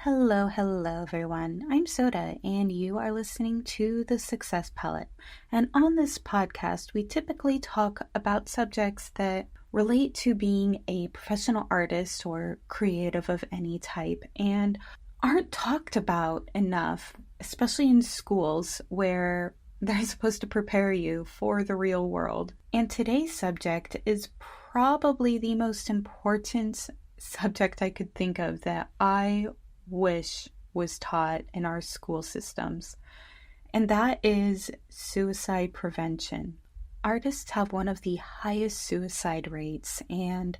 Hello, everyone. I'm Soda, and you are listening to The Success Palette. And on this podcast, we typically talk about subjects that relate to being a professional artist or creative of any type and aren't talked about enough, especially in schools where they're supposed to prepare you for the real world. And today's subject is probably the most important subject I could think of that I wish was taught in our school systems, and that is suicide prevention. Artists have one of the highest suicide rates, and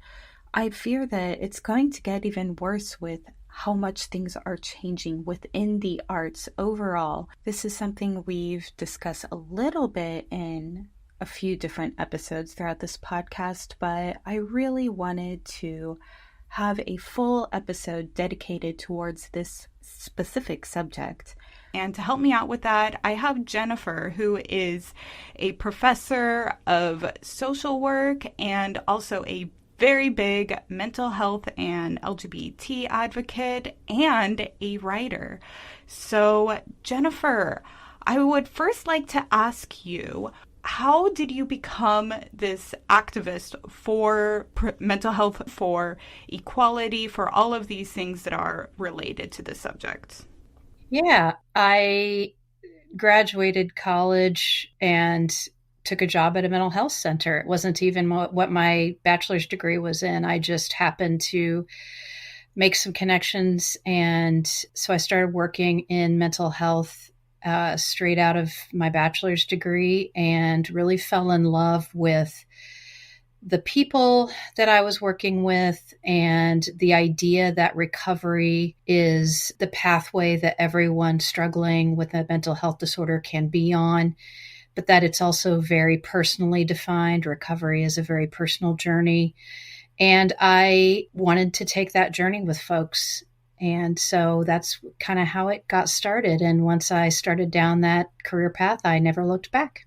I fear that it's going to get even worse with how much things are changing within the arts overall. This is something we've discussed a little bit in a few different episodes throughout this podcast, but I really wanted to have a full episode dedicated towards this specific subject. And to help me out with that, I have Jennifer, who is a professor of social work and also a very big mental health and LGBT advocate and a writer. So, Jennifer, I would first like to ask you, how did you become this activist for mental health, for equality, for all of these things that are related to the subject? Yeah, I graduated college and took a job at a mental health center. It wasn't even what my bachelor's degree was in. I just happened to make some connections. And so I started working in mental health straight out of my bachelor's degree and really fell in love with the people that I was working with and the idea that recovery is the pathway that everyone struggling with a mental health disorder can be on, but that it's also very personally defined. Recovery is a very personal journey. And I wanted to take that journey with folks. And so that's kind of how it got started. And once I started down that career path, I never looked back.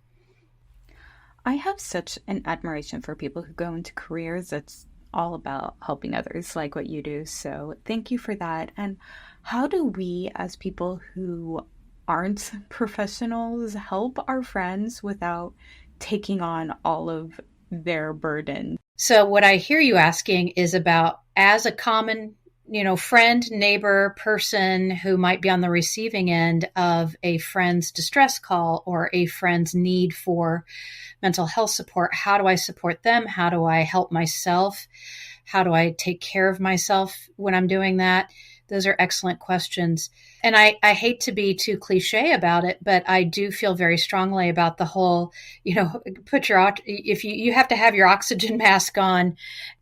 I have such an admiration for people who go into careers that's all about helping others, like what you do. So thank you for that. And how do we, as people who aren't professionals, help our friends without taking on all of their burden? So what I hear you asking is about, as a common friend, neighbor, person who might be on the receiving end of a friend's distress call or a friend's need for mental health support. How do I support them? How do I help myself? How do I take care of myself when I'm doing that? Those are excellent questions. And I hate to be too cliche about it, but I do feel very strongly about the whole, if you have to have your oxygen mask on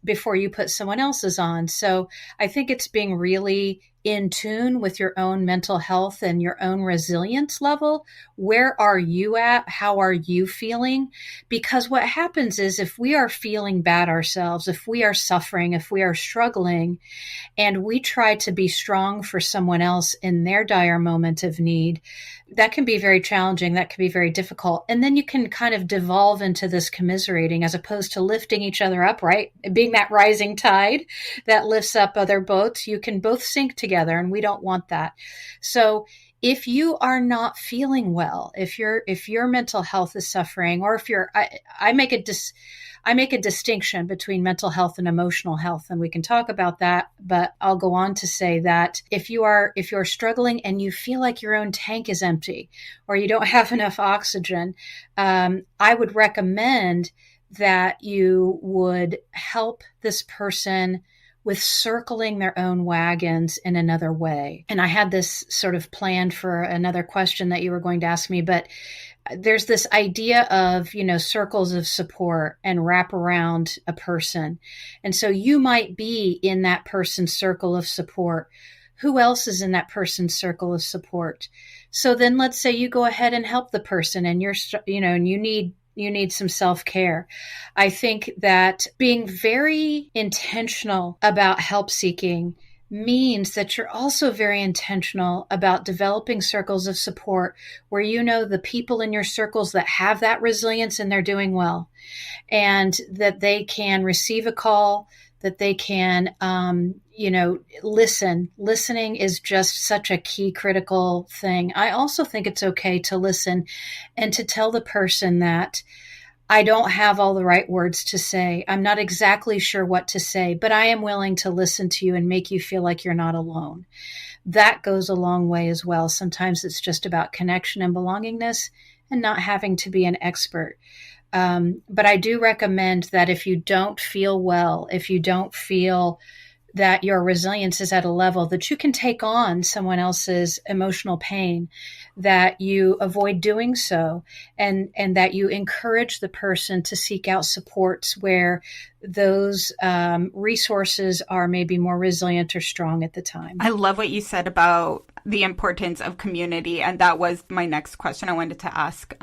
before you put someone else's on. So I think it's being really in tune with your own mental health and your own resilience level. Where are you at? How are you feeling? Because what happens is, if we are feeling bad ourselves, if we are suffering, if we are struggling, and we try to be strong for someone else in their dire moment of need, that can be very challenging. That can be very difficult. And then you can kind of devolve into this commiserating as opposed to lifting each other up, right? Being that rising tide that lifts up other boats, you can both sink together, and we don't want that. So if you are not feeling well, if your mental health is suffering, or if I make a distinction between mental health and emotional health, and we can talk about that, but I'll go on to say that if you're struggling and you feel like your own tank is empty or you don't have enough oxygen, I would recommend that you would help this person with circling their own wagons in another way. And I had this sort of planned for another question that you were going to ask me, but there's this idea of, circles of support and wrap around a person. And so you might be in that person's circle of support. Who else is in that person's circle of support? So then let's say you go ahead and help the person, and and you need some self-care. I think that being very intentional about help seeking means that you're also very intentional about developing circles of support where the people in your circles that have that resilience and they're doing well, and that they can receive a call, that they can, listen. Listening is just such a key critical thing. I also think it's okay to listen and to tell the person that I don't have all the right words to say. I'm not exactly sure what to say, but I am willing to listen to you and make you feel like you're not alone. That goes a long way as well. Sometimes it's just about connection and belongingness and not having to be an expert. But I do recommend that if you don't feel well, if you don't feel that your resilience is at a level that you can take on someone else's emotional pain, that you avoid doing so, and that you encourage the person to seek out supports where those resources are maybe more resilient or strong at the time. I love what you said about the importance of community, and that was my next question I wanted to ask.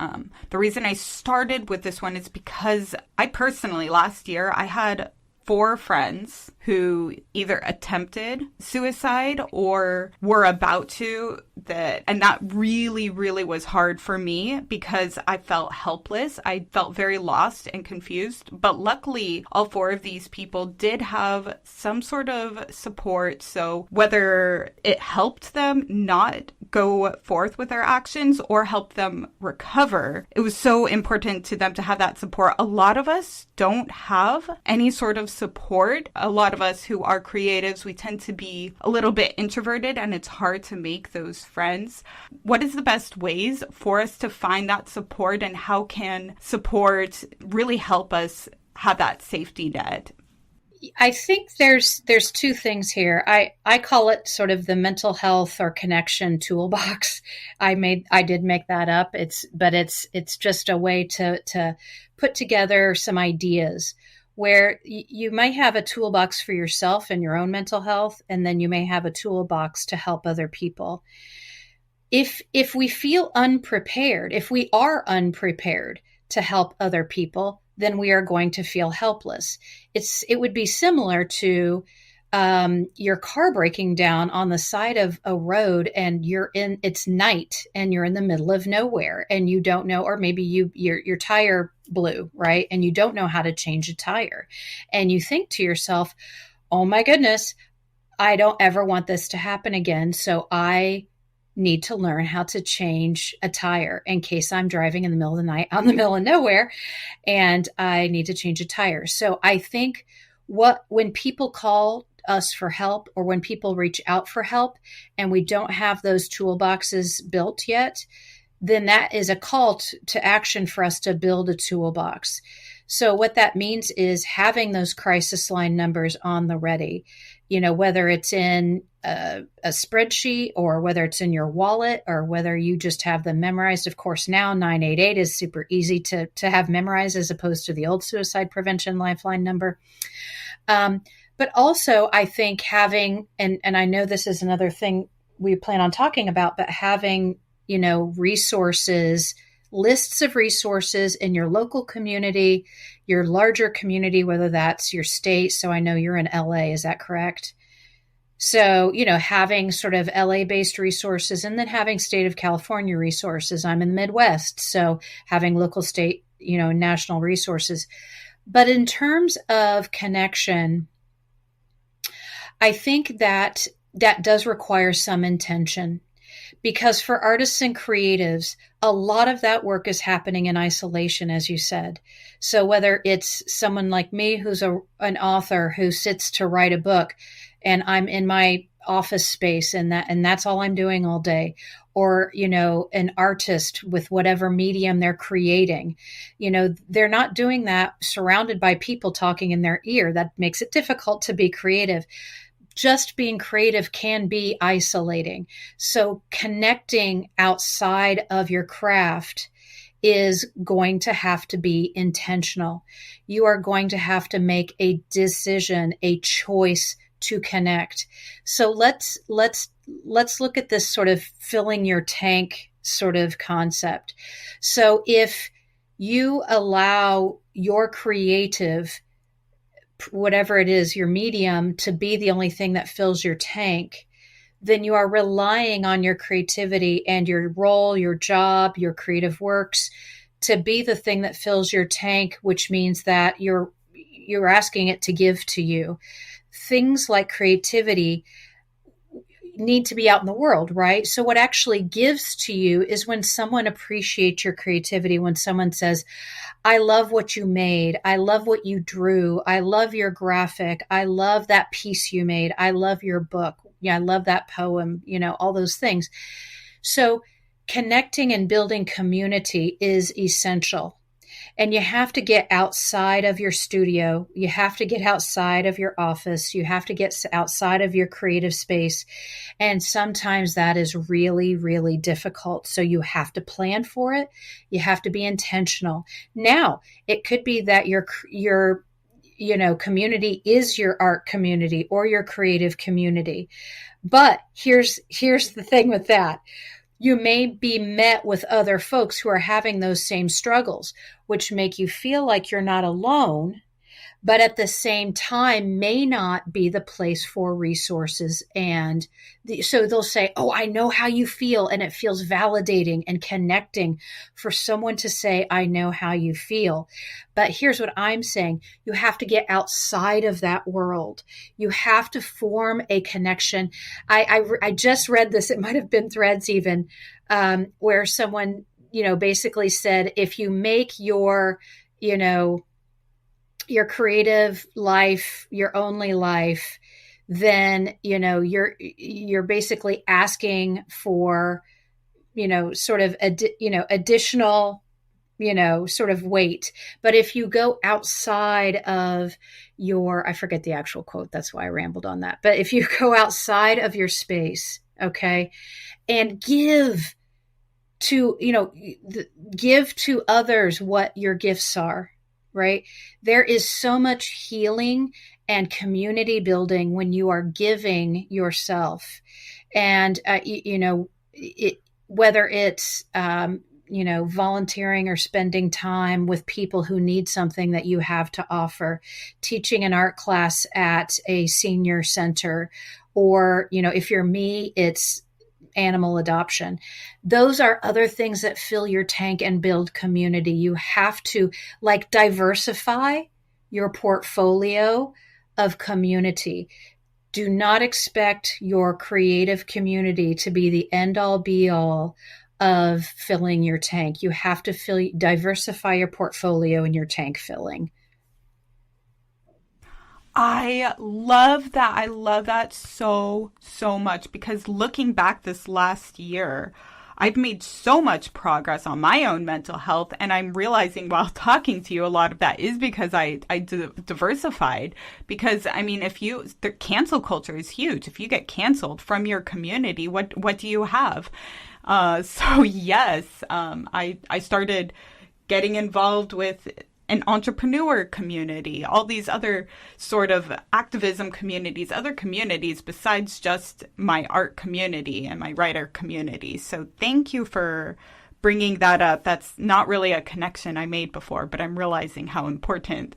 The reason I started with this one is because I personally, last year, I had 4 friends who either attempted suicide or were about to, and that really, really was hard for me because I felt helpless. I felt very lost and confused. But luckily, all 4 of these people did have some sort of support. So whether it helped them not go forth with their actions or help them recover, it was so important to them to have that support. A lot of us don't have any sort of support. A lot of us who are creatives, we tend to be a little bit introverted and it's hard to make those friends. What is the best ways for us to find that support, and how can support really help us have that safety net? I think there's 2 things here. I call it sort of the mental health or connection toolbox. I did make that up. It's just a way to put together some ideas where you might have a toolbox for yourself and your own mental health, and then you may have a toolbox to help other people. If we feel unprepared, if we are unprepared to help other people, then we are going to feel helpless. It would be similar to your car breaking down on the side of a road, and it's night and you're in the middle of nowhere and you don't know, or maybe your tire blew, right? And you don't know how to change a tire. And you think to yourself, oh my goodness, I don't ever want this to happen again. So I need to learn how to change a tire in case I'm driving in the middle of the night out in the middle of nowhere and I need to change a tire. So I think when people call us for help, or when people reach out for help and we don't have those toolboxes built yet, then that is a call to action for us to build a toolbox. So what that means is having those crisis line numbers on the ready, whether it's in a spreadsheet or whether it's in your wallet or whether you just have them memorized. Of course, now 988 is super easy to have memorized as opposed to the old suicide prevention Lifeline number. But also I think having, and I know this is another thing we plan on talking about, but having, resources, lists of resources in your local community, your larger community, whether that's your state. So I know you're in LA, is that correct? So, having sort of LA-based resources and then having state of California resources. I'm in the Midwest, so having local, state, national resources. But in terms of connection, I think that does require some intention, because for artists and creatives, a lot of that work is happening in isolation, as you said. So whether it's someone like me who's an author who sits to write a book, and I'm in my office space and that's all I'm doing all day, or, an artist with whatever medium they're creating, they're not doing that surrounded by people talking in their ear. That makes it difficult to be creative. Just being creative can be isolating. So connecting outside of your craft is going to have to be intentional. You are going to have to make a decision, a choice to connect. So let's look at this sort of filling your tank sort of concept. So if you allow your creative, whatever it is, your medium, to be the only thing that fills your tank, then you are relying on your creativity and your role, your job, your creative works to be the thing that fills your tank, which means that you're you're asking it to give to you. Things like creativity need to be out in the world, right? So what actually gives to you is when someone appreciates your creativity, when someone says, I love what you made. I love what you drew. I love your graphic. I love that piece you made. I love your book. Yeah, I love that poem, all those things. So connecting and building community is essential. And you have to get outside of your studio. You have to get outside of your office. You have to get outside of your creative space. And sometimes that is really, really difficult. So you have to plan for it. You have to be intentional. Now, it could be that your community is your art community or your creative community. But here's the thing with that. You may be met with other folks who are having those same struggles, which make you feel like you're not alone, but at the same time may not be the place for resources. And so they'll say, oh, I know how you feel. And it feels validating and connecting for someone to say, I know how you feel. But here's what I'm saying. You have to get outside of that world. You have to form a connection. I just read this. It might have been Threads even, where someone, basically said, if you make your creative life your only life, then you're basically asking for sort of additional sort of weight. But if you go outside of I forget the actual quote, that's why I rambled on that, but if you go outside of your space, okay, and give to others what your gifts are, right? There is so much healing and community building when you are giving yourself. And, whether it's, volunteering or spending time with people who need something that you have to offer, teaching an art class at a senior center, or, if you're me, it's animal adoption. Those are other things that fill your tank and build community. You have to diversify your portfolio of community. Do not expect your creative community to be the end all be all of filling your tank. You have to diversify your portfolio and your tank filling. I love that. I love that so, so much, because looking back this last year, I've made so much progress on my own mental health. And I'm realizing while talking to you, a lot of that is because I diversified. Because, the cancel culture is huge. If you get canceled from your community, what do you have? So yes, I started getting involved with an entrepreneur community, all these other sort of activism communities, other communities besides just my art community and my writer community. So thank you for bringing that up. That's not really a connection I made before, but I'm realizing how important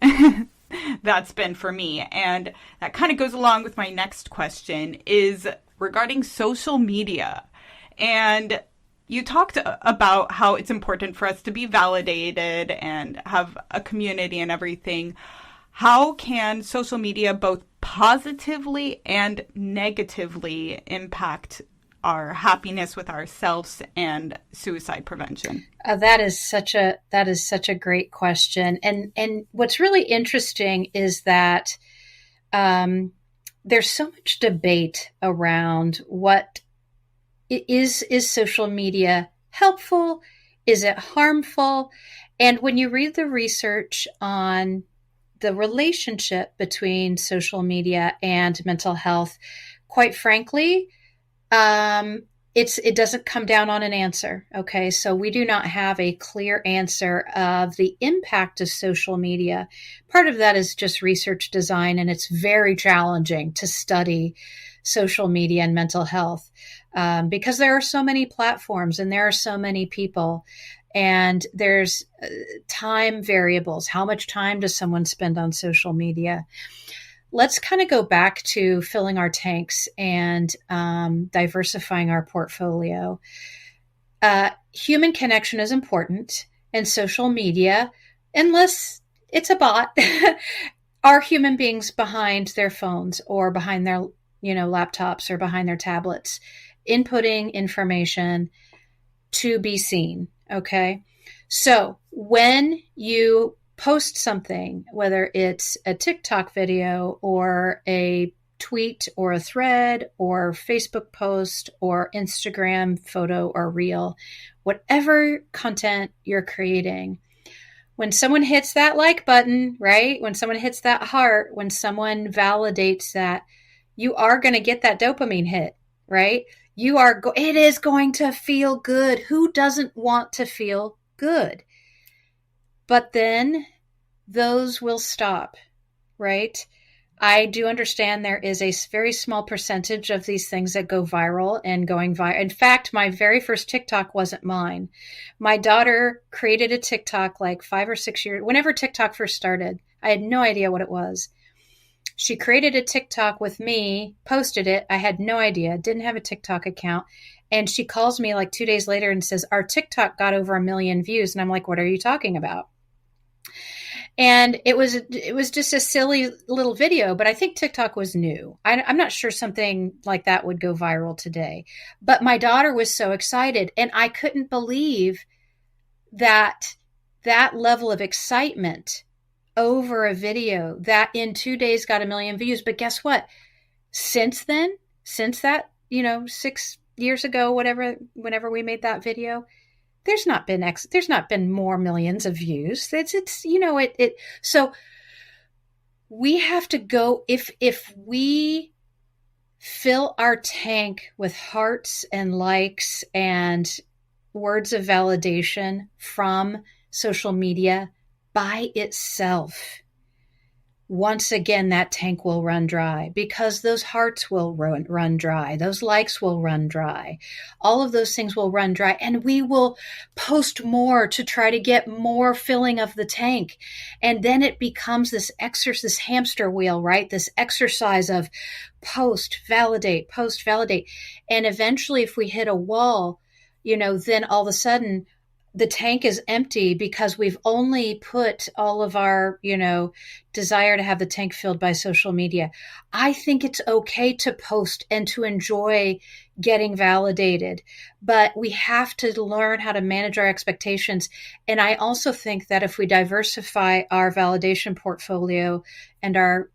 that's been for me. And that kind of goes along with my next question, is regarding social media. And you talked about how it's important for us to be validated and have a community and everything. How can social media both positively and negatively impact our happiness with ourselves and suicide prevention? That is such a great question. And what's really interesting is that there's so much debate around what is social media helpful? Is it harmful? And when you read the research on the relationship between social media and mental health, quite frankly, it doesn't come down on an answer. Okay. So we do not have a clear answer of the impact of social media. Part of that is just research design, and it's very challenging to study social media and mental health. Because there are so many platforms and there are so many people, and there's time variables. How much time does someone spend on social media? Let's kind of go back to filling our tanks and diversifying our portfolio. Human connection is important, and social media, unless it's a bot, are human beings behind their phones or behind their, laptops or behind their tablets, inputting information to be seen. Okay. So when you post something, whether it's a TikTok video or a tweet or a thread or Facebook post or Instagram photo or reel, whatever content you're creating, when someone hits that like button, right? When someone hits that heart, when someone validates that, you are going to get that dopamine hit, right? It is going to feel good. Who doesn't want to feel good? But then those will stop, right? I do understand there is a very small percentage of these things that go viral and going viral. In fact, my very first TikTok wasn't mine. My daughter created a TikTok like 5 or 6 years, whenever TikTok first started. I had no idea what it was. She created a TikTok with me, posted it. I had no idea, didn't have a TikTok account. And she calls me like 2 days later and says, our TikTok got over 1 million views. And I'm like, what are you talking about? And it was just a silly little video, but I think TikTok was new. I'm not sure something like that would go viral today. But my daughter was so excited, and I couldn't believe that level of excitement over a video that in 2 days got 1 million views. But guess what? Since then, since that, 6 years ago, whenever we made that video, there's not been more millions of views. So we have to go, if we fill our tank with hearts and likes and words of validation from social media by itself, once again, that tank will run dry, because those hearts will run dry. Those likes will run dry. All of those things will run dry, and we will post more to try to get more filling of the tank. And then it becomes this hamster wheel, right? This exercise of post, validate. And eventually, if we hit a wall, then all of a sudden, the tank is empty because we've only put all of our, desire to have the tank filled by social media. I think it's okay to post and to enjoy getting validated, but we have to learn how to manage our expectations. And I also think that if we diversify our validation portfolio and our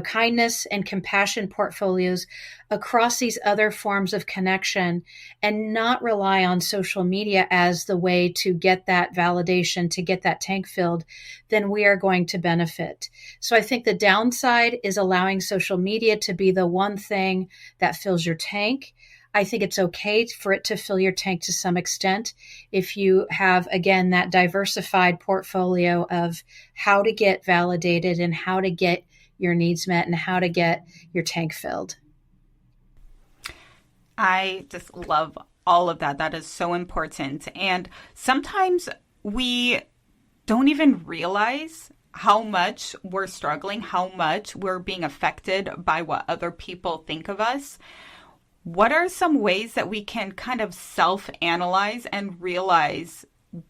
kindness and compassion portfolios across these other forms of connection, and not rely on social media as the way to get that validation, to get that tank filled, then we are going to benefit. So I think the downside is allowing social media to be the one thing that fills your tank. I think it's okay for it to fill your tank to some extent if you have, again, that diversified portfolio of how to get validated and how to get your needs met and how to get your tank filled. I just love all of that. That is so important. And sometimes we don't even realize how much we're struggling, how much we're being affected by what other people think of us. What are some ways that we can kind of self-analyze and realize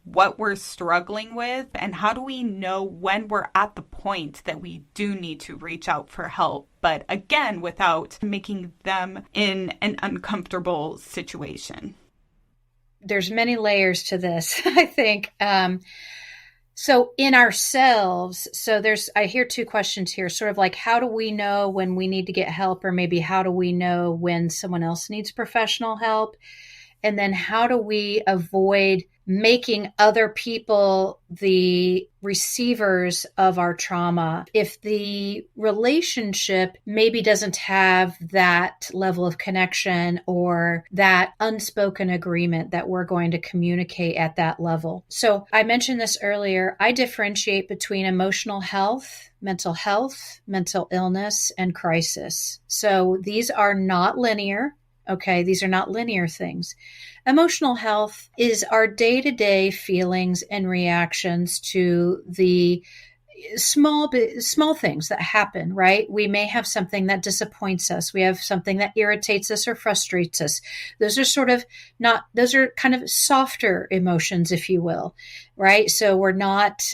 what we're struggling with, and how do we know when we're at the point that we do need to reach out for help, but again, without making them in an uncomfortable situation? There's many layers to this, I think. So in ourselves, I hear two questions here, sort of like, how do we know when we need to get help, or maybe how do we know when someone else needs professional help? And then how do we avoid making other people the receivers of our trauma if the relationship maybe doesn't have that level of connection or that unspoken agreement that we're going to communicate at that level? So I mentioned this earlier. I differentiate between emotional health, mental illness, and crisis. So these are not linear. Okay, these are not linear things. Emotional health is our day-to-day feelings and reactions to the small things that happen, right? We may have something that disappoints us. We have something that irritates us or frustrates us. Those are kind of softer emotions, if you will, right? So we're not,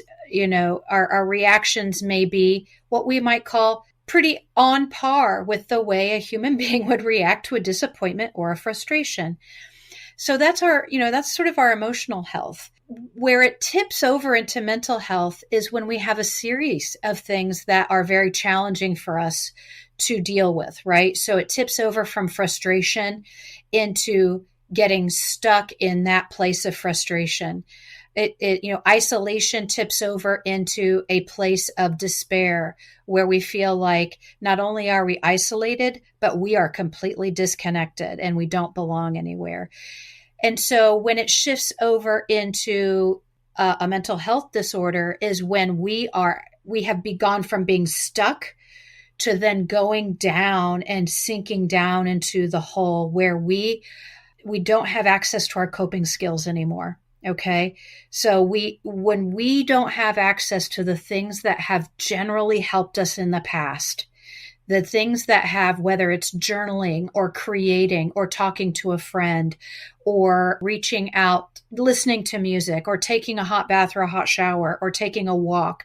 our reactions may be what we might call pretty on par with the way a human being would react to a disappointment or a frustration. So that's that's sort of our emotional health. Where it tips over into mental health is when we have a series of things that are very challenging for us to deal with, right? So it tips over from frustration into getting stuck in that place of frustration. Isolation tips over into a place of despair where we feel like not only are we isolated, but we are completely disconnected and we don't belong anywhere. And so when it shifts over into a mental health disorder is when we have gone from being stuck to then going down and sinking down into the hole where we don't have access to our coping skills anymore. Okay. So when we don't have access to the things that have generally helped us in the past, the things that have, whether it's journaling or creating or talking to a friend or reaching out, listening to music or taking a hot bath or a hot shower or taking a walk,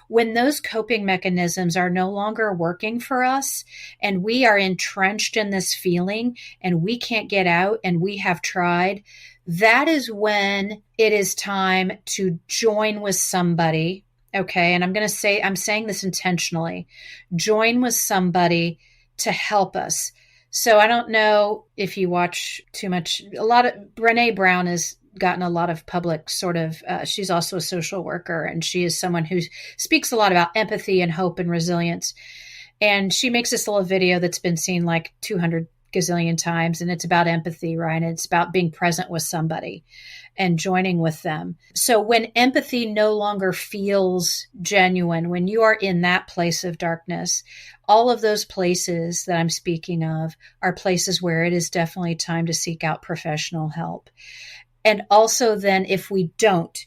when those coping mechanisms are no longer working for us and we are entrenched in this feeling and we can't get out and we have tried, that is when it is time to join with somebody. Okay. And I'm saying this intentionally, join with somebody to help us. So I don't know if you watch too much, Brené Brown has gotten a lot of public she's also a social worker and she is someone who speaks a lot about empathy and hope and resilience. And she makes this little video that's been seen like 200 gazillion times. And it's about empathy, right? And it's about being present with somebody and joining with them. So when empathy no longer feels genuine, when you are in that place of darkness, all of those places that I'm speaking of are places where it is definitely time to seek out professional help. And also then if we don't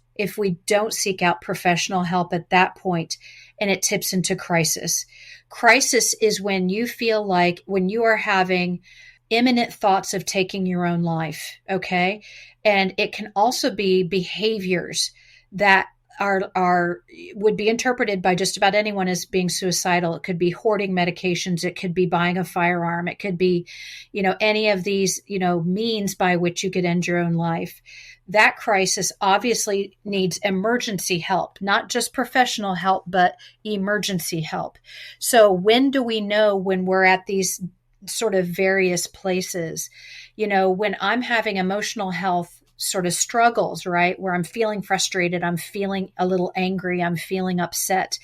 seek out professional help at that point, and it tips into crisis. Crisis is when you feel like when you are having imminent thoughts of taking your own life, okay? And it can also be behaviors that would be interpreted by just about anyone as being suicidal. It could be hoarding medications. It could be buying a firearm. It could be, any of these, means by which you could end your own life. That crisis obviously needs emergency help, not just professional help, but emergency help. So when do we know when we're at these sort of various places? When I'm having emotional health sort of struggles, right? Where I'm feeling frustrated, I'm feeling a little angry, I'm feeling upset.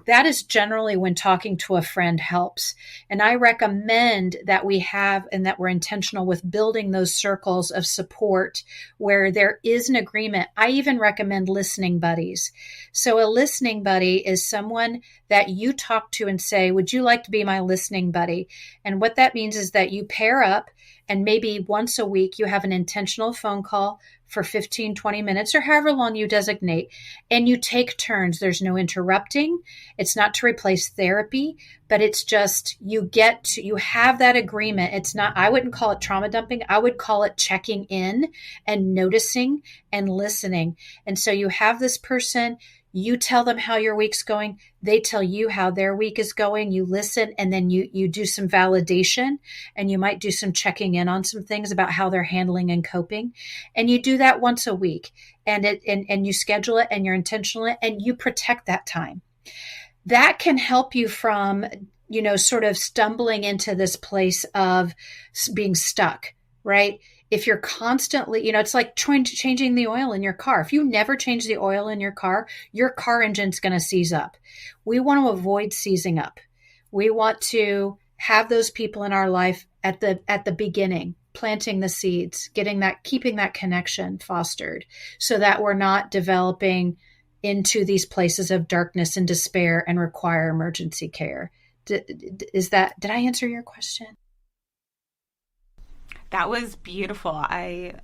That is generally when talking to a friend helps. And I recommend that we have and that we're intentional with building those circles of support where there is an agreement. I even recommend listening buddies. So a listening buddy is someone that you talk to and say, would you like to be my listening buddy? And what that means is that you pair up and maybe once a week you have an intentional phone call for 15, 20 minutes or however long you designate, and you take turns. There's no interrupting. It's not to replace therapy, but it's just you have that agreement. It's not, I wouldn't call it trauma dumping. I would call it checking in and noticing and listening. And so you have this person, you tell them how your week's going. They tell you how their week is going. You listen, and then you do some validation, and you might do some checking in on some things about how they're handling and coping. And you do that once a week, and you schedule it, and you're intentional, and you protect that time. That can help you from, sort of stumbling into this place of being stuck, right? If you're constantly, it's like changing the oil in your car. If you never change the oil in your car engine's going to seize up. We want to avoid seizing up. We want to have those people in our life at the beginning, planting the seeds, keeping that connection fostered so that we're not developing into these places of darkness and despair and require emergency care. Did I answer your question? That was beautiful. I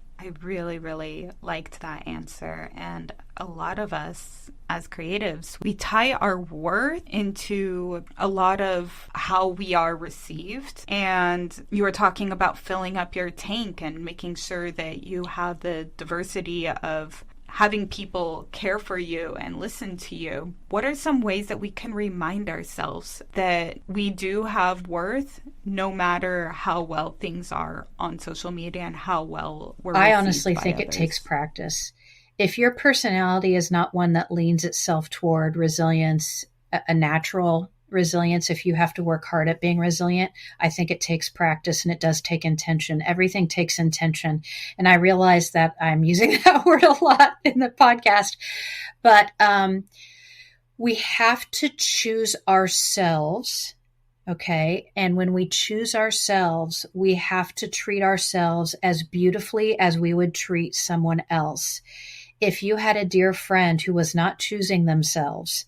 really, really liked that answer. And a lot of us as creatives, we tie our worth into a lot of how we are received. And you were talking about filling up your tank and making sure that you have the diversity of having people care for you and listen to you, what are some ways that we can remind ourselves that we do have worth no matter how well things are on social media and how well we're received I honestly by think others? it takes practice. If your personality is not one that leans itself toward resilience, a natural resilience, if you have to work hard at being resilient, I think it takes practice and it does take intention. Everything takes intention. And I realize that I'm using that word a lot in the podcast, but we have to choose ourselves. Okay. And when we choose ourselves, we have to treat ourselves as beautifully as we would treat someone else. If you had a dear friend who was not choosing themselves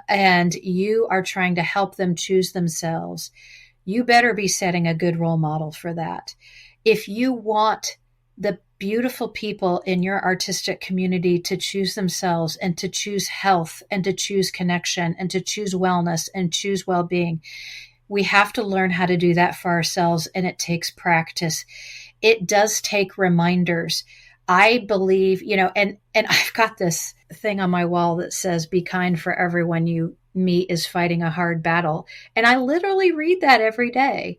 and you are trying to help them choose themselves, you better be setting a good role model for that. If you want the beautiful people in your artistic community to choose themselves and to choose health and to choose connection and to choose wellness and choose well-being, we have to learn how to do that for ourselves, and it takes practice. It does take reminders. I believe, and I've got this thing on my wall that says, be kind, for everyone you meet is fighting a hard battle. And I literally read that every day.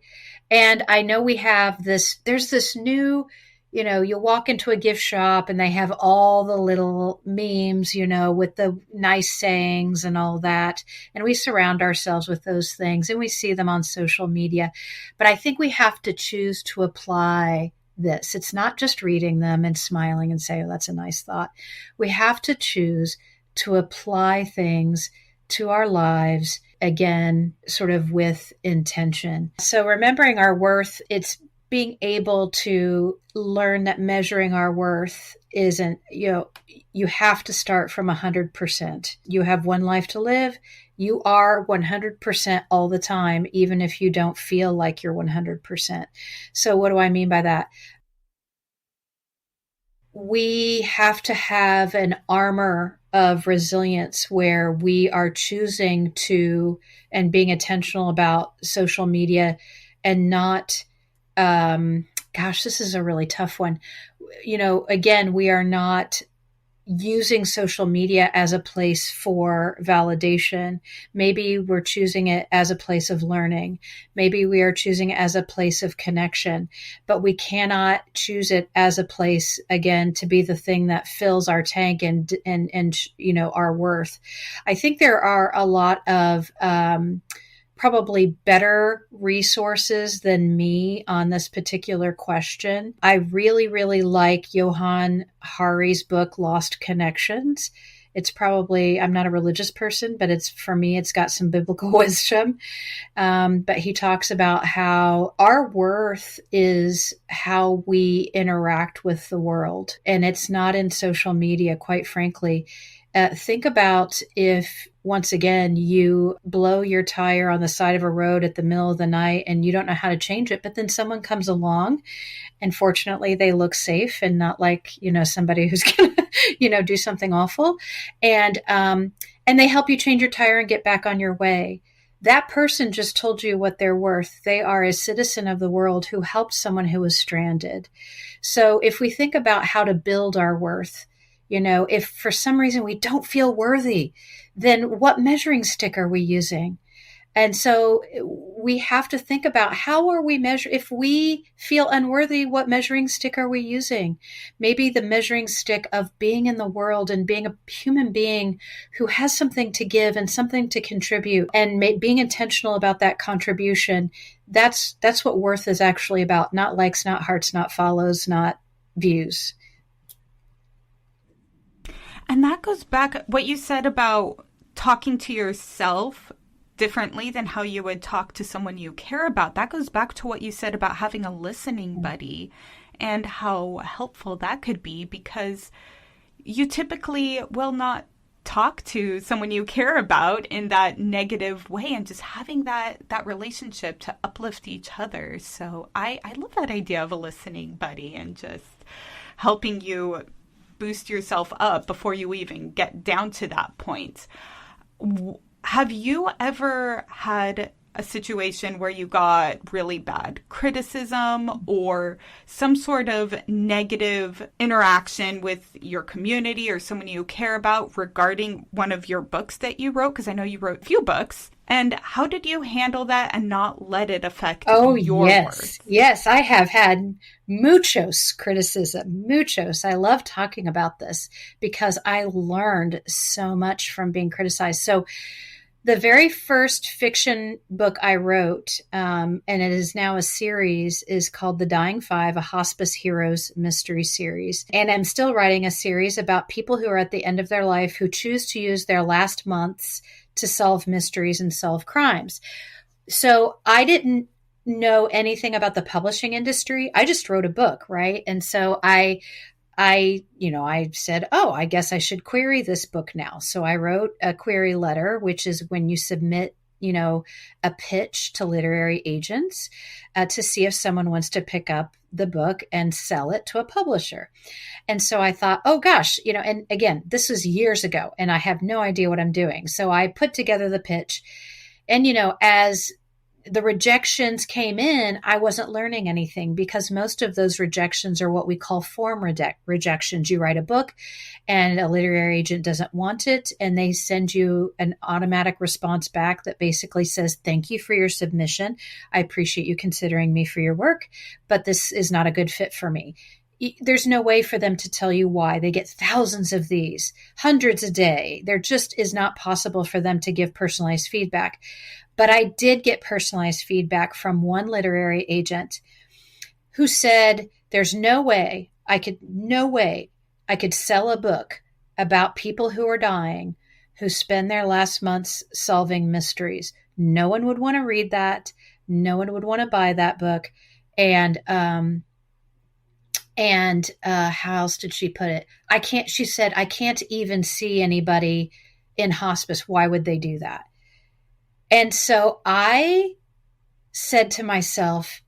And I know there's this new, you walk into a gift shop and they have all the little memes, with the nice sayings and all that. And we surround ourselves with those things and we see them on social media. But I think we have to choose to apply this. It's not just reading them and smiling and say, oh, that's a nice thought. We have to choose to apply things to our lives, again, sort of with intention. So remembering our worth, it's being able to learn that measuring our worth isn't, you have to start from 100%. You have one life to live. You are 100% all the time, even if you don't feel like you're 100%. So what do I mean by that? We have to have an armor of resilience where we are choosing to and being intentional about social media and not, this is a really tough one. Again, we are not using social media as a place for validation. Maybe we're choosing it as a place of learning. Maybe we are choosing it as a place of connection, but we cannot choose it as a place, again, to be the thing that fills our tank and our worth. I think there are a lot of, probably better resources than me on this particular question. I really, really like Johann Hari's book, Lost Connections. It's probably, I'm not a religious person, but for me, it's got some biblical wisdom. But he talks about how our worth is how we interact with the world. And it's not in social media, quite frankly. Think about if, once again, you blow your tire on the side of a road at the middle of the night and you don't know how to change it, but then someone comes along and fortunately they look safe and not like, somebody who's going to, do something awful. And they help you change your tire and get back on your way. That person just told you what they're worth. They are a citizen of the world who helped someone who was stranded. So if we think about how to build our worth, if for some reason we don't feel worthy, then what measuring stick are we using? And so we have to think about how are we measure? If we feel unworthy, what measuring stick are we using? Maybe the measuring stick of being in the world and being a human being who has something to give and something to contribute and being intentional about that contribution. That's what worth is actually about. Not likes, not hearts, not follows, not views. And that goes back, what you said about talking to yourself differently than how you would talk to someone you care about. That goes back to what you said about having a listening buddy and how helpful that could be, because you typically will not talk to someone you care about in that negative way, and just having that relationship to uplift each other. So I love that idea of a listening buddy and just helping you boost yourself up before you even get down to that point. Have you ever had a situation where you got really bad criticism or some sort of negative interaction with your community or someone you care about regarding one of your books that you wrote? Because I know you wrote a few books. And how did you handle that and not let it affect your work? Yes, I have had muchos criticism, muchos. I love talking about this because I learned so much from being criticized. So the very first fiction book I wrote, and it is now a series, is called The Dying Five, a Hospice Heroes mystery series. And I'm still writing a series about people who are at the end of their life who choose to use their last months to solve mysteries and solve crimes. So I didn't know anything about the publishing industry. I just wrote a book, right? And so I said, oh, I guess I should query this book now. So I wrote a query letter, which is when you submit, a pitch to literary agents to see if someone wants to pick up the book and sell it to a publisher. And so I thought, oh gosh, and again, this was years ago and I have no idea what I'm doing. So I put together the pitch and, as the rejections came in, I wasn't learning anything because most of those rejections are what we call form rejections. You write a book and a literary agent doesn't want it, and they send you an automatic response back that basically says, thank you for your submission. I appreciate you considering me for your work, but this is not a good fit for me. There's no way for them to tell you why. They get thousands of these, hundreds a day. There just is not possible for them to give personalized feedback. But I did get personalized feedback from one literary agent who said, there's no way I could sell a book about people who are dying, who spend their last months solving mysteries. No one would want to read that. No one would want to buy that book. And how else did she put it? She said, I can't even see anybody in hospice. Why would they do that? And so I said to myself,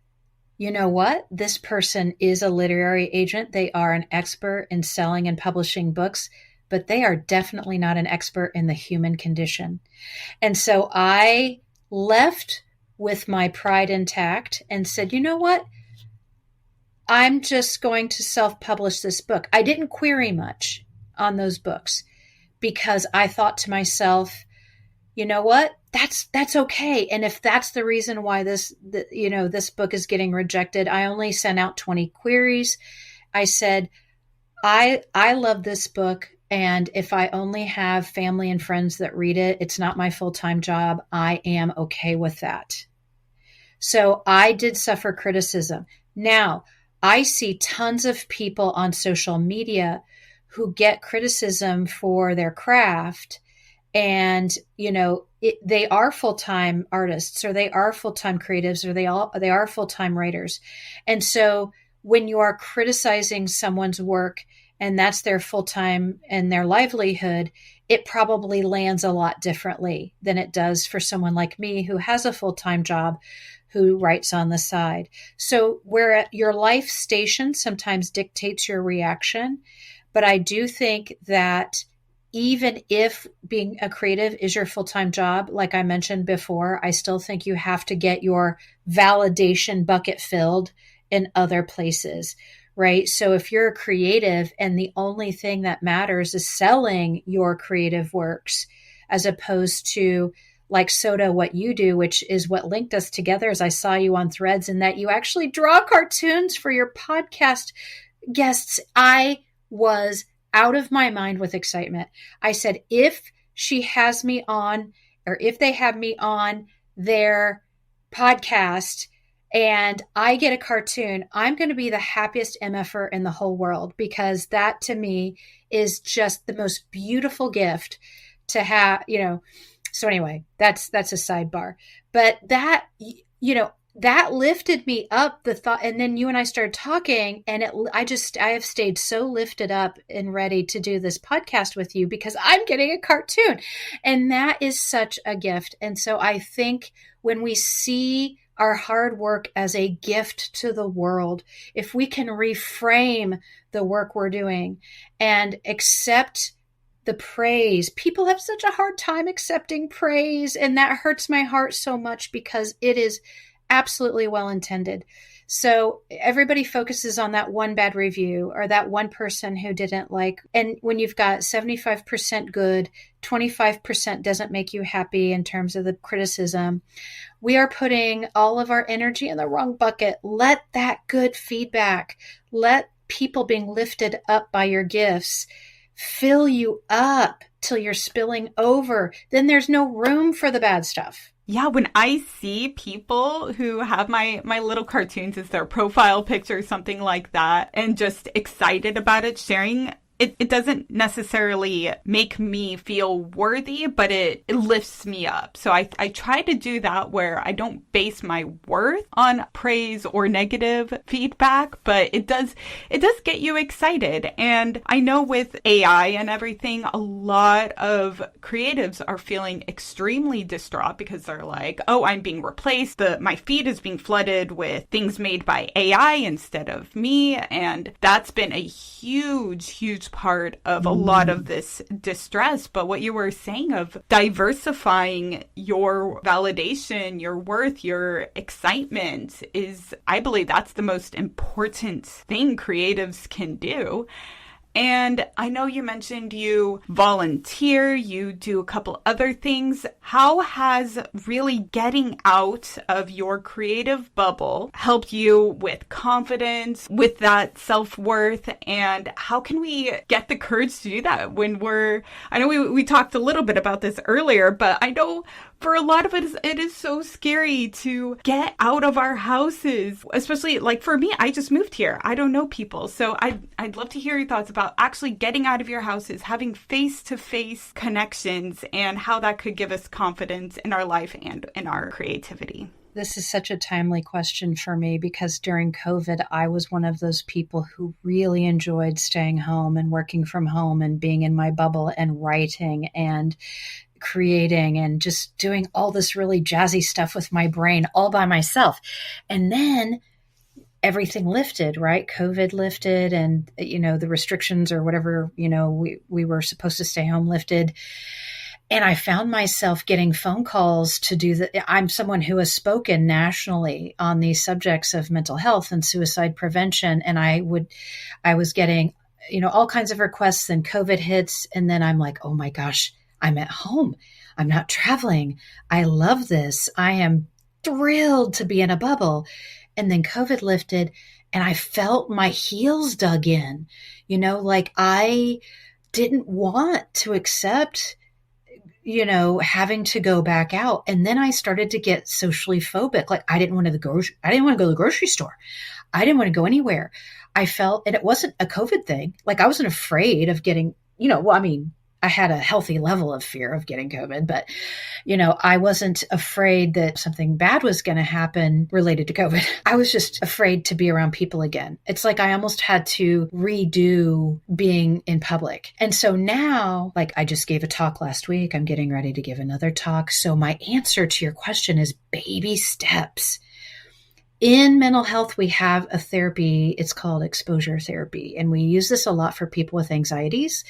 you know what? This person is a literary agent. They are an expert in selling and publishing books, but they are definitely not an expert in the human condition. And so I left with my pride intact and said, you know what? I'm just going to self-publish this book. I didn't query much on those books because I thought to myself, you know what? That's okay. And if that's the reason why this book is getting rejected, I only sent out 20 queries. I said, I love this book. And if I only have family and friends that read it, it's not my full-time job. I am okay with that. So I did suffer criticism. Now, I see tons of people on social media who get criticism for their craft. And, they are full-time artists, or they are full-time creatives, or they are full-time writers. And so when you are criticizing someone's work and that's their full-time and their livelihood, it probably lands a lot differently than it does for someone like me who has a full-time job, who writes on the side. So where your life station sometimes dictates your reaction. But I do think that even if being a creative is your full-time job, like I mentioned before, I still think you have to get your validation bucket filled in other places, right? So if you're a creative and the only thing that matters is selling your creative works, as opposed to like Soda, what you do, which is what linked us together, as I saw you on Threads, and that you actually draw cartoons for your podcast guests. I was out of my mind with excitement. I said, if she has me on, or if they have me on their podcast and I get a cartoon, I'm going to be the happiest MFer in the whole world, because that to me is just the most beautiful gift to have, So anyway, that's a sidebar, but that, that lifted me up, the thought. And then you and I started talking, and I have stayed so lifted up and ready to do this podcast with you because I'm getting a cartoon, and that is such a gift. And so I think when we see our hard work as a gift to the world, if we can reframe the work we're doing and accept the praise. People have such a hard time accepting praise, and that hurts my heart so much because it is absolutely well intended. So everybody focuses on that one bad review or that one person who didn't like. And when you've got 75% good, 25% doesn't make you happy in terms of the criticism, we are putting all of our energy in the wrong bucket. Let that good feedback, let people being lifted up by your gifts fill you up till you're spilling over. Then there's no room for the bad stuff. Yeah, when I see people who have my little cartoons as their profile picture, something like that, and just excited about it, sharing, it doesn't necessarily make me feel worthy, but it lifts me up. So I try to do that where I don't base my worth on praise or negative feedback, but it does get you excited. And I know with AI and everything, a lot of creatives are feeling extremely distraught because they're like, oh, I'm being replaced. My feed is being flooded with things made by AI instead of me. And that's been a huge part of a lot of this distress. But what you were saying of diversifying your validation, your worth, your excitement is, I believe that's the most important thing creatives can do. And I know you mentioned you volunteer, you do a couple other things. How has really getting out of your creative bubble helped you with confidence, with that self-worth? And how can we get the courage to do that when I know we talked a little bit about this earlier, but I know for a lot of it is so scary to get out of our houses, especially like for me, I just moved here. I don't know people. So I'd love to hear your thoughts about actually getting out of your houses, having face-to-face connections, and how that could give us confidence in our life and in our creativity. This is such a timely question for me because during COVID, I was one of those people who really enjoyed staying home and working from home and being in my bubble and writing and creating and just doing all this really jazzy stuff with my brain all by myself. And then everything lifted, right? COVID lifted and, the restrictions or whatever, we were supposed to stay home lifted. And I found myself getting phone calls to do that. I'm someone who has spoken nationally on these subjects of mental health and suicide prevention. And I was getting, all kinds of requests, and COVID hits. And then I'm like, oh my gosh, I'm at home. I'm not traveling. I love this. I am thrilled to be in a bubble. And then COVID lifted and I felt my heels dug in, like I didn't want to accept, having to go back out. And then I started to get socially phobic. Like I didn't want to go to the grocery store. I didn't want to go anywhere. I felt, and it wasn't a COVID thing. Like I wasn't afraid of getting, I had a healthy level of fear of getting COVID, but, I wasn't afraid that something bad was going to happen related to COVID. I was just afraid to be around people again. It's like I almost had to redo being in public. And so now, like I just gave a talk last week, I'm getting ready to give another talk. So my answer to your question is baby steps. In mental health, we have a therapy. It's called exposure therapy. And we use this a lot for people with anxieties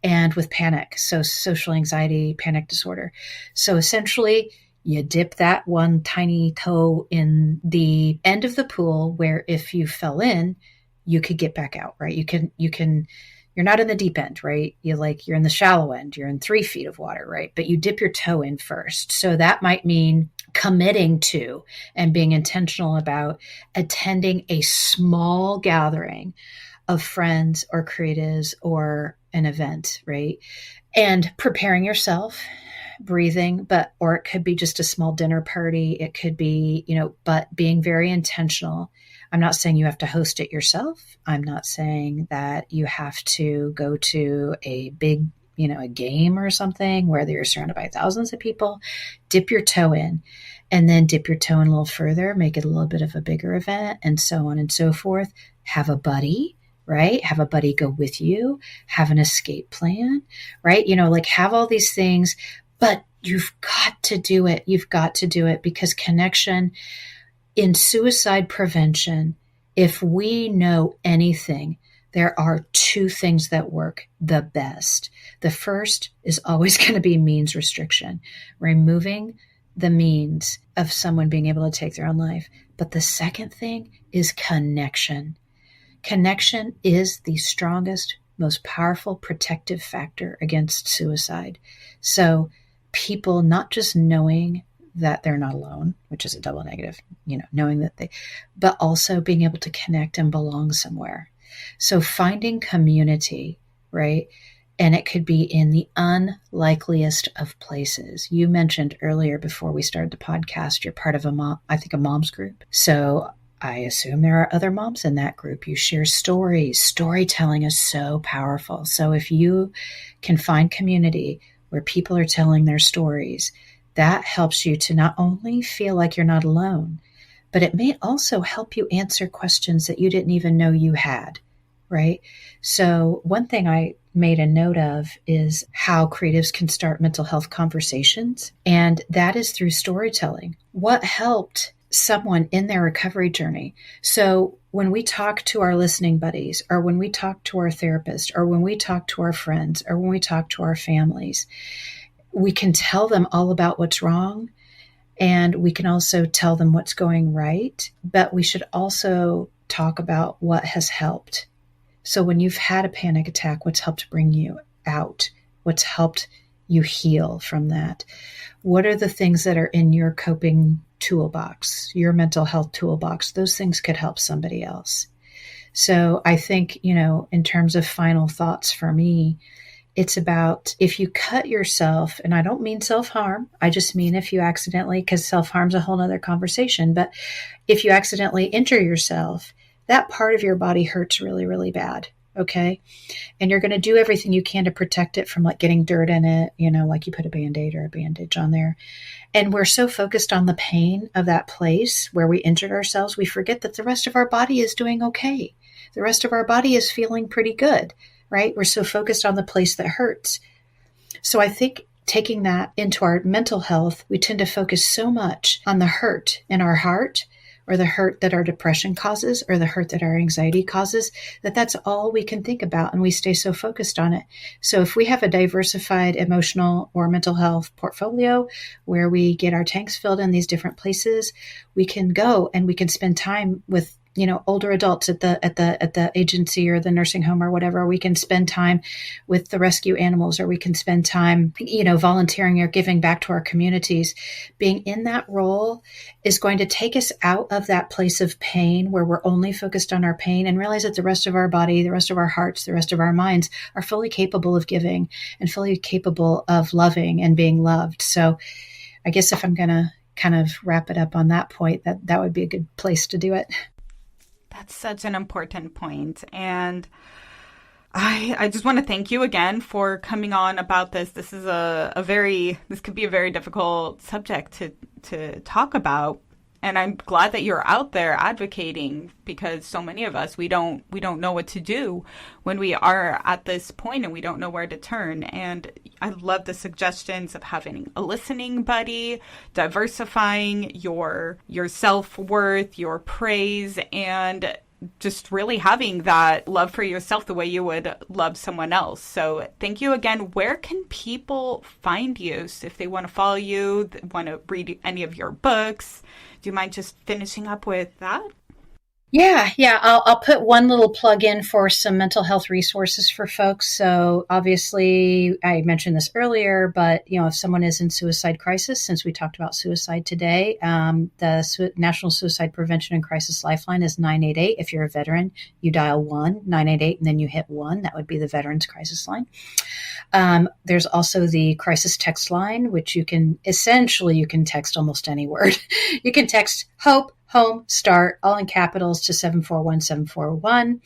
and with panic. So social anxiety, panic disorder. So essentially you dip that one tiny toe in the end of the pool where if you fell in, you could get back out, right? You're not in the deep end, right? You're in the shallow end. You're in 3 feet of water, right? But you dip your toe in first. So that might mean committing to and being intentional about attending a small gathering of friends or creatives or an event, right? And preparing yourself, breathing, or it could be just a small dinner party. It could be, but being very intentional. I'm not saying you have to host it yourself. I'm not saying that you have to go to a big, a game or something where you're surrounded by thousands of people. Dip your toe in and then dip your toe in a little further, make it a little bit of a bigger event and so on and so forth. Have a buddy. Right? Have a buddy go with you, have an escape plan, right? Have all these things, but you've got to do it. You've got to do it because connection in suicide prevention, if we know anything, there are two things that work the best. The first is always going to be means restriction, removing the means of someone being able to take their own life. But the second thing is connection. Connection is the strongest, most powerful protective factor against suicide. So people not just knowing that they're not alone, which is a double negative, knowing that but also being able to connect and belong somewhere. So finding community, right? And it could be in the unlikeliest of places. You mentioned earlier before we started the podcast, you're part of a mom's group. So I assume there are other moms in that group. You share stories. Storytelling is so powerful. So if you can find community where people are telling their stories, that helps you to not only feel like you're not alone, but it may also help you answer questions that you didn't even know you had, right? So one thing I made a note of is how creatives can start mental health conversations, and that is through storytelling. What helped someone in their recovery journey? So when we talk to our listening buddies, or when we talk to our therapist, or when we talk to our friends, or when we talk to our families, we can tell them all about what's wrong, and we can also tell them what's going right, but we should also talk about what has helped. So when you've had a panic attack, what's helped bring you out? What's helped you heal from that? What are the things that are in your coping toolbox, your mental health toolbox? Those things could help somebody else. So I think, in terms of final thoughts for me, it's about if you cut yourself, and I don't mean self-harm, I just mean if you accidentally, because self-harm's a whole nother conversation, but if you accidentally injure yourself, that part of your body hurts really, really bad, okay? And you're going to do everything you can to protect it from getting dirt in it, like you put a Band-Aid or a bandage on there. And we're so focused on the pain of that place where we injured ourselves, we forget that the rest of our body is doing okay. The rest of our body is feeling pretty good, right? We're so focused on the place that hurts. So I think taking that into our mental health, we tend to focus so much on the hurt in our heart, or the hurt that our depression causes, or the hurt that our anxiety causes, that's all we can think about, and we stay so focused on it. So if we have a diversified emotional or mental health portfolio where we get our tanks filled in these different places, we can go and we can spend time with older adults at the agency or the nursing home or whatever. We can spend time with the rescue animals, or we can spend time, volunteering or giving back to our communities. Being in that role is going to take us out of that place of pain where we're only focused on our pain, and realize that the rest of our body, the rest of our hearts, the rest of our minds are fully capable of giving and fully capable of loving and being loved. So I guess if I'm going to kind of wrap it up on that point, that would be a good place to do it. That's such an important point. And I just want to thank you again for coming on about this. This is this could be a very difficult subject to talk about. And I'm glad that you're out there advocating, because so many of us, we don't know what to do when we are at this point and we don't know where to turn. And I love the suggestions of having a listening buddy, diversifying your self-worth, your praise, and just really having that love for yourself the way you would love someone else. So thank you again. Where can people find you? So if they want to follow you, want to read any of your books, do you mind just finishing up with that? Yeah. I'll put one little plug in for some mental health resources for folks. So obviously, I mentioned this earlier, but if someone is in suicide crisis, since we talked about suicide today, the National Suicide Prevention and Crisis Lifeline is 988. If you're a veteran, you dial 988, and then you hit 1. That would be the Veterans Crisis Line. There's also the crisis text line, which you can text almost any word. You can text HOPE, home, start, all in capitals, to 741-741.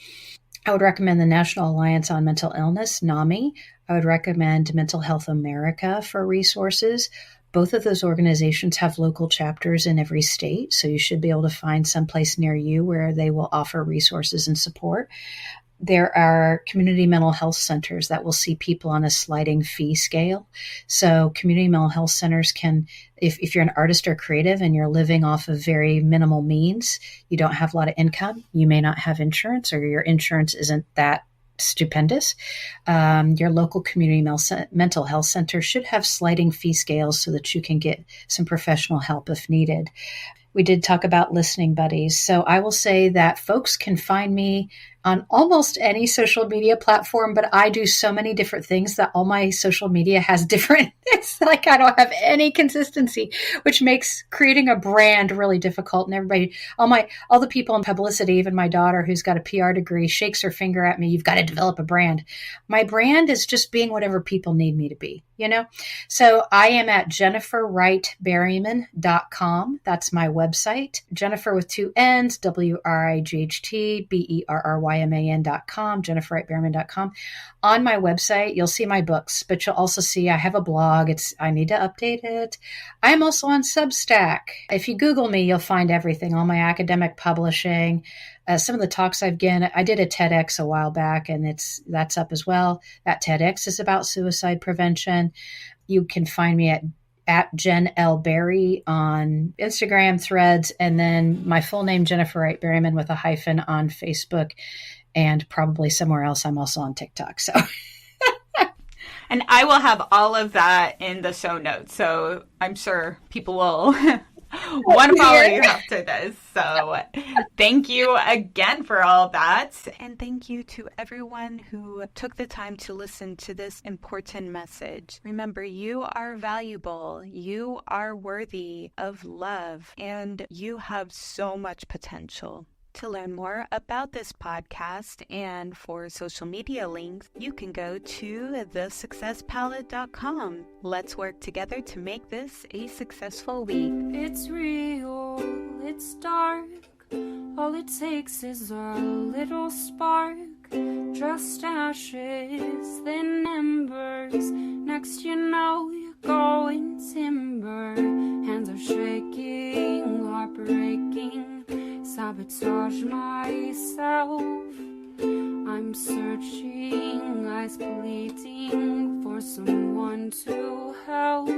I would recommend the National Alliance on Mental Illness, NAMI. I would recommend Mental Health America for resources. Both of those organizations have local chapters in every state, so you should be able to find someplace near you where they will offer resources and support. there are community mental health centers that will see people on a sliding fee scale. So community mental health centers can, if you're an artist or creative and you're living off of very minimal means, you don't have a lot of income, you may not have insurance, or your insurance isn't that stupendous, your local community mental health center should have sliding fee scales so that you can get some professional help if needed. We did talk about listening buddies. So I will say that folks can find me on almost any social media platform, but I do so many different things that all my social media has different, it's like I don't have any consistency, which makes creating a brand really difficult. And everybody, all the people in publicity, even my daughter who's got a PR degree, shakes her finger at me, you've got to develop a brand. My brand is just being whatever people need me to be, you know? So I am at JenniferWright-Berryman.com. That's my website. Jennifer with 2 N's, WRIGHTBERRYMAN.com, JenniferWright-Berryman.com. On my website, you'll see my books, but you'll also see I have a blog. I need to update it. I'm also on Substack. If you Google me, you'll find everything, all my academic publishing, some of the talks I've given. I did a TEDx a while back, and that's up as well. That TEDx is about suicide prevention. You can find me at Jen L. Berry on Instagram, Threads, and then my full name, Jennifer Wright-Berryman with a hyphen on Facebook, and probably somewhere else. I'm also on TikTok. So, and I will have all of that in the show notes. So I'm sure people will want to follow you after this. So thank you again for all that. And thank you to everyone who took the time to listen to this important message. Remember, you are valuable. You are worthy of love, and you have so much potential. To learn more about this podcast and for social media links, you can go to thesuccesspalette.com. Let's work together to make this a successful week. It's real, it's dark. All it takes is a little spark. Just ashes, then embers. Next you know you're going timber. Hands are shaking, heart breaking. Sabotage myself. I'm searching, eyes pleading for someone to help.